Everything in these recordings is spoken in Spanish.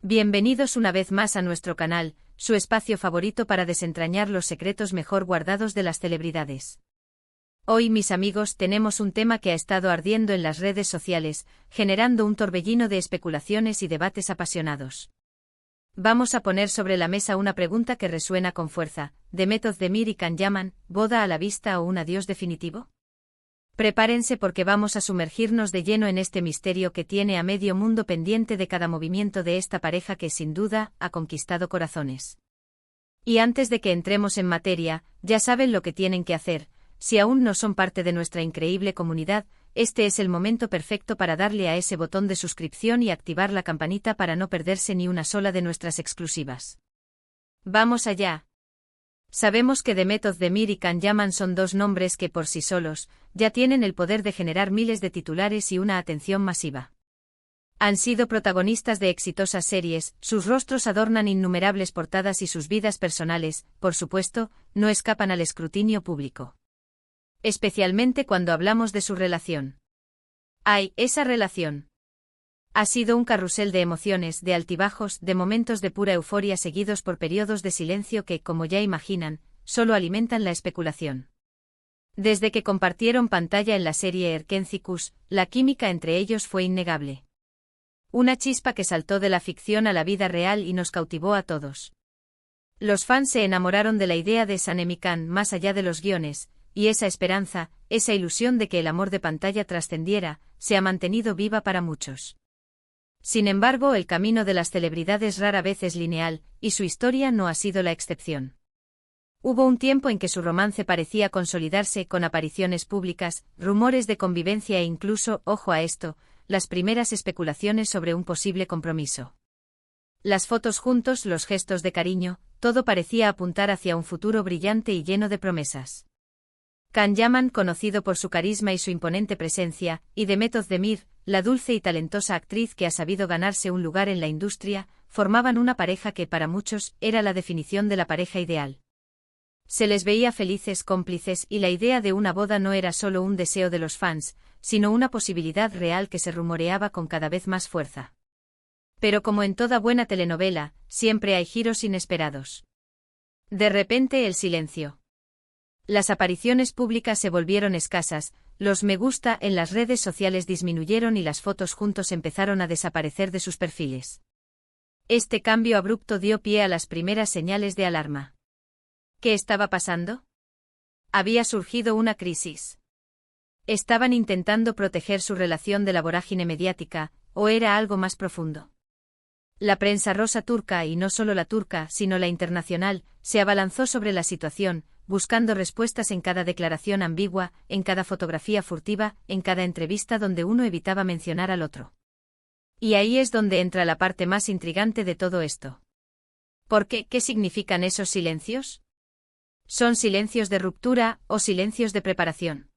Bienvenidos una vez más a nuestro canal, su espacio favorito para desentrañar los secretos mejor guardados de las celebridades. Hoy, mis amigos, tenemos un tema que ha estado ardiendo en las redes sociales, generando un torbellino de especulaciones y debates apasionados. Vamos a poner sobre la mesa una pregunta que resuena con fuerza: ¿Demet Özdemir y Can Yaman, boda a la vista o un adiós definitivo? Prepárense porque vamos a sumergirnos de lleno en este misterio que tiene a medio mundo pendiente de cada movimiento de esta pareja que sin duda ha conquistado corazones. Y antes de que entremos en materia, ya saben lo que tienen que hacer. Si aún no son parte de nuestra increíble comunidad, este es el momento perfecto para darle a ese botón de suscripción y activar la campanita para no perderse ni una sola de nuestras exclusivas. ¡Vamos allá! Sabemos que Demet Özdemir y Can Yaman son dos nombres que por sí solos ya tienen el poder de generar miles de titulares y una atención masiva. Han sido protagonistas de exitosas series, sus rostros adornan innumerables portadas y sus vidas personales, por supuesto, no escapan al escrutinio público. Especialmente cuando hablamos de su relación. ¡Ay, esa relación! Ha sido un carrusel de emociones, de altibajos, de momentos de pura euforia seguidos por periodos de silencio que, como ya imaginan, solo alimentan la especulación. Desde que compartieron pantalla en la serie Erkencikus, la química entre ellos fue innegable. Una chispa que saltó de la ficción a la vida real y nos cautivó a todos. Los fans se enamoraron de la idea de Sanem más allá de los guiones, y esa esperanza, esa ilusión de que el amor de pantalla trascendiera, se ha mantenido viva para muchos. Sin embargo, el camino de las celebridades rara vez es lineal, y su historia no ha sido la excepción. Hubo un tiempo en que su romance parecía consolidarse con apariciones públicas, rumores de convivencia e incluso, ojo a esto, las primeras especulaciones sobre un posible compromiso. Las fotos juntos, los gestos de cariño, todo parecía apuntar hacia un futuro brillante y lleno de promesas. Can Yaman, conocido por su carisma y su imponente presencia, y Demet Özdemir, la dulce y talentosa actriz que ha sabido ganarse un lugar en la industria, formaban una pareja que para muchos era la definición de la pareja ideal. Se les veía felices, cómplices, y la idea de una boda no era solo un deseo de los fans, sino una posibilidad real que se rumoreaba con cada vez más fuerza. Pero como en toda buena telenovela, siempre hay giros inesperados. De repente el silencio. Las apariciones públicas se volvieron escasas, los me gusta en las redes sociales disminuyeron y las fotos juntos empezaron a desaparecer de sus perfiles. Este cambio abrupto dio pie a las primeras señales de alarma. ¿Qué estaba pasando? Había surgido una crisis. ¿Estaban intentando proteger su relación de la vorágine mediática, o era algo más profundo? La prensa rosa turca, y no solo la turca, sino la internacional, se abalanzó sobre la situación, buscando respuestas en cada declaración ambigua, en cada fotografía furtiva, en cada entrevista donde uno evitaba mencionar al otro. Y ahí es donde entra la parte más intrigante de todo esto. ¿Por qué? ¿Qué significan esos silencios? ¿Son silencios de ruptura o silencios de preparación?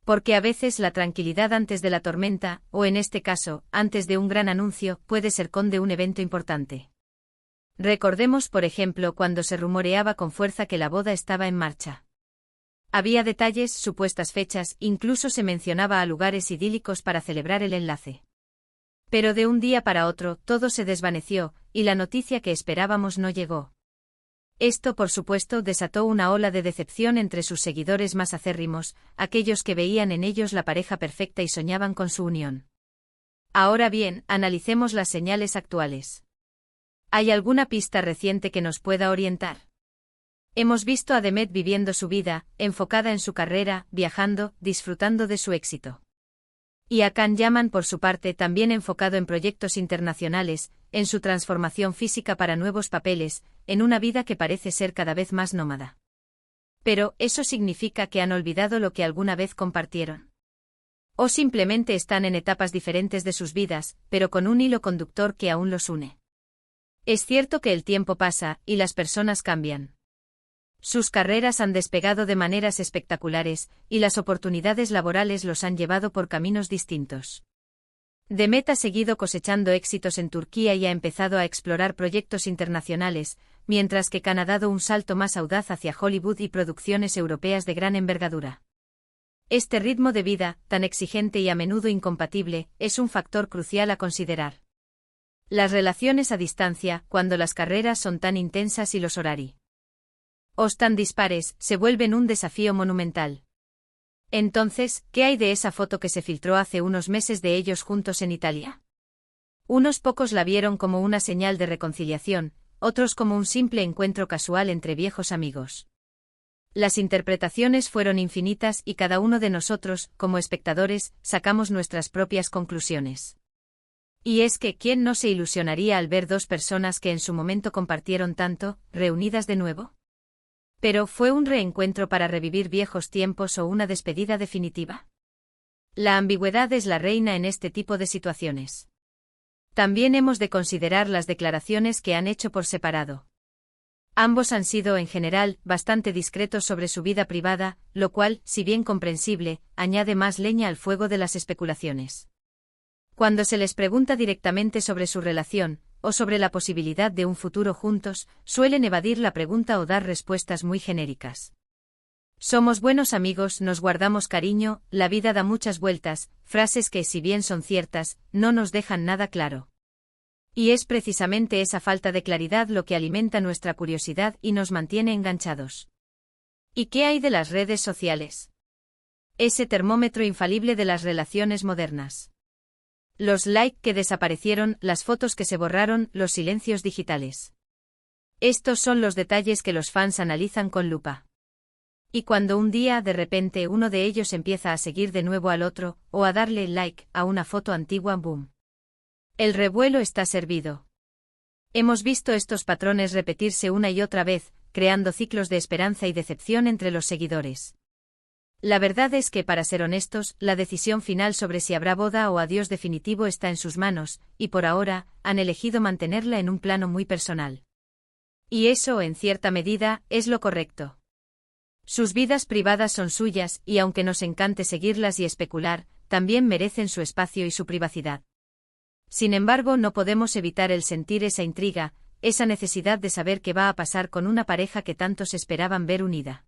Porque a veces la tranquilidad antes de la tormenta, o en este caso, antes de un gran anuncio, puede ser de un evento importante. Recordemos, por ejemplo, cuando se rumoreaba con fuerza que la boda estaba en marcha. Había detalles, supuestas fechas, incluso se mencionaba a lugares idílicos para celebrar el enlace. Pero de un día para otro, todo se desvaneció, y la noticia que esperábamos no llegó. Esto, por supuesto, desató una ola de decepción entre sus seguidores más acérrimos, aquellos que veían en ellos la pareja perfecta y soñaban con su unión. Ahora bien, analicemos las señales actuales. ¿Hay alguna pista reciente que nos pueda orientar? Hemos visto a Demet viviendo su vida, enfocada en su carrera, viajando, disfrutando de su éxito. Y a Can Yaman, por su parte, también enfocado en proyectos internacionales, en su transformación física para nuevos papeles, en una vida que parece ser cada vez más nómada. Pero, ¿eso significa que han olvidado lo que alguna vez compartieron? ¿O simplemente están en etapas diferentes de sus vidas, pero con un hilo conductor que aún los une? Es cierto que el tiempo pasa, y las personas cambian. Sus carreras han despegado de maneras espectaculares, y las oportunidades laborales los han llevado por caminos distintos. Demet ha seguido cosechando éxitos en Turquía y ha empezado a explorar proyectos internacionales, mientras que Can ha dado un salto más audaz hacia Hollywood y producciones europeas de gran envergadura. Este ritmo de vida, tan exigente y a menudo incompatible, es un factor crucial a considerar. Las relaciones a distancia, cuando las carreras son tan intensas y los horarios tan dispares, se vuelven un desafío monumental. Entonces, ¿qué hay de esa foto que se filtró hace unos meses de ellos juntos en Italia? Unos pocos la vieron como una señal de reconciliación, otros como un simple encuentro casual entre viejos amigos. Las interpretaciones fueron infinitas y cada uno de nosotros, como espectadores, sacamos nuestras propias conclusiones. Y es que, ¿quién no se ilusionaría al ver dos personas que en su momento compartieron tanto, reunidas de nuevo? Pero, ¿fue un reencuentro para revivir viejos tiempos o una despedida definitiva? La ambigüedad es la reina en este tipo de situaciones. También hemos de considerar las declaraciones que han hecho por separado. Ambos han sido, en general, bastante discretos sobre su vida privada, lo cual, si bien comprensible, añade más leña al fuego de las especulaciones. Cuando se les pregunta directamente sobre su relación, o sobre la posibilidad de un futuro juntos, suelen evadir la pregunta o dar respuestas muy genéricas. Somos buenos amigos, nos guardamos cariño, la vida da muchas vueltas, frases que, si bien son ciertas, no nos dejan nada claro. Y es precisamente esa falta de claridad lo que alimenta nuestra curiosidad y nos mantiene enganchados. ¿Y qué hay de las redes sociales? Ese termómetro infalible de las relaciones modernas. Los likes que desaparecieron, las fotos que se borraron, los silencios digitales. Estos son los detalles que los fans analizan con lupa. Y cuando un día, de repente, uno de ellos empieza a seguir de nuevo al otro, o a darle like a una foto antigua, boom. El revuelo está servido. Hemos visto estos patrones repetirse una y otra vez, creando ciclos de esperanza y decepción entre los seguidores. La verdad es que, para ser honestos, la decisión final sobre si habrá boda o adiós definitivo está en sus manos, y por ahora, han elegido mantenerla en un plano muy personal. Y eso, en cierta medida, es lo correcto. Sus vidas privadas son suyas, y aunque nos encante seguirlas y especular, también merecen su espacio y su privacidad. Sin embargo, no podemos evitar el sentir esa intriga, esa necesidad de saber qué va a pasar con una pareja que tantos esperaban ver unida.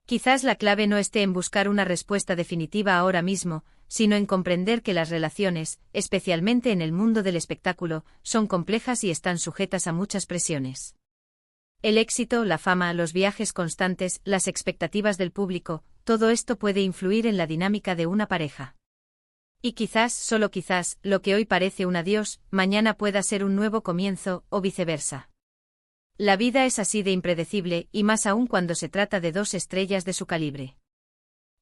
Quizás la clave no esté en buscar una respuesta definitiva ahora mismo, sino en comprender que las relaciones, especialmente en el mundo del espectáculo, son complejas y están sujetas a muchas presiones. El éxito, la fama, los viajes constantes, las expectativas del público, todo esto puede influir en la dinámica de una pareja. Y quizás, solo quizás, lo que hoy parece un adiós, mañana pueda ser un nuevo comienzo, o viceversa. La vida es así de impredecible, y más aún cuando se trata de dos estrellas de su calibre.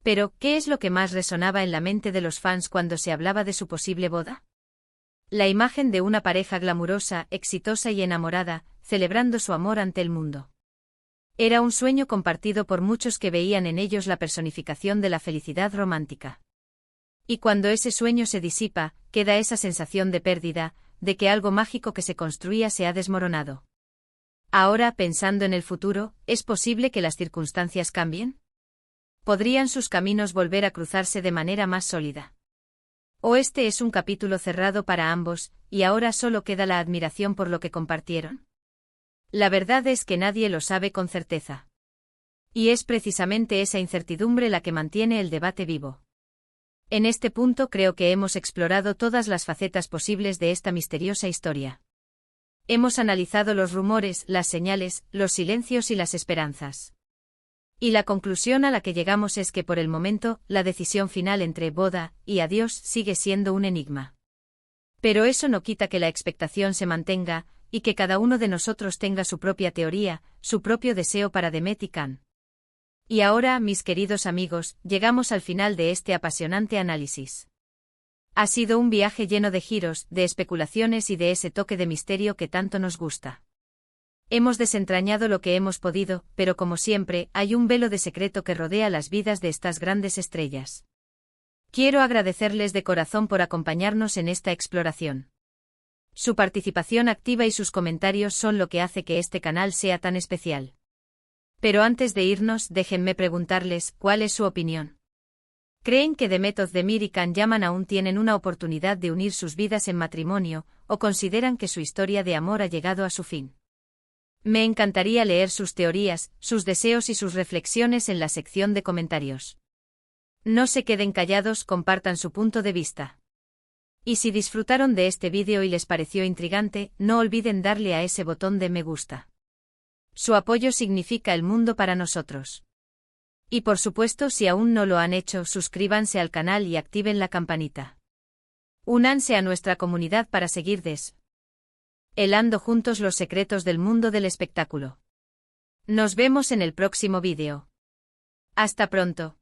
Pero, ¿qué es lo que más resonaba en la mente de los fans cuando se hablaba de su posible boda? La imagen de una pareja glamurosa, exitosa y enamorada, celebrando su amor ante el mundo. Era un sueño compartido por muchos que veían en ellos la personificación de la felicidad romántica. Y cuando ese sueño se disipa, queda esa sensación de pérdida, de que algo mágico que se construía se ha desmoronado. Ahora, pensando en el futuro, ¿es posible que las circunstancias cambien? ¿Podrían sus caminos volver a cruzarse de manera más sólida? ¿O este es un capítulo cerrado para ambos, y ahora solo queda la admiración por lo que compartieron? La verdad es que nadie lo sabe con certeza. Y es precisamente esa incertidumbre la que mantiene el debate vivo. En este punto creo que hemos explorado todas las facetas posibles de esta misteriosa historia. Hemos analizado los rumores, las señales, los silencios y las esperanzas. Y la conclusión a la que llegamos es que por el momento, la decisión final entre boda y adiós sigue siendo un enigma. Pero eso no quita que la expectación se mantenga, y que cada uno de nosotros tenga su propia teoría, su propio deseo para Demet y Can. Y ahora, mis queridos amigos, llegamos al final de este apasionante análisis. Ha sido un viaje lleno de giros, de especulaciones y de ese toque de misterio que tanto nos gusta. Hemos desentrañado lo que hemos podido, pero como siempre, hay un velo de secreto que rodea las vidas de estas grandes estrellas. Quiero agradecerles de corazón por acompañarnos en esta exploración. Su participación activa y sus comentarios son lo que hace que este canal sea tan especial. Pero antes de irnos, déjenme preguntarles, ¿cuál es su opinión? ¿Creen que Demet Özdemir y Can Yaman aún tienen una oportunidad de unir sus vidas en matrimonio, o consideran que su historia de amor ha llegado a su fin? Me encantaría leer sus teorías, sus deseos y sus reflexiones en la sección de comentarios. No se queden callados, compartan su punto de vista. Y si disfrutaron de este vídeo y les pareció intrigante, no olviden darle a ese botón de me gusta. Su apoyo significa el mundo para nosotros. Y por supuesto, si aún no lo han hecho, suscríbanse al canal y activen la campanita. Únanse a nuestra comunidad para seguir desvelando juntos los secretos del mundo del espectáculo. Nos vemos en el próximo vídeo. Hasta pronto.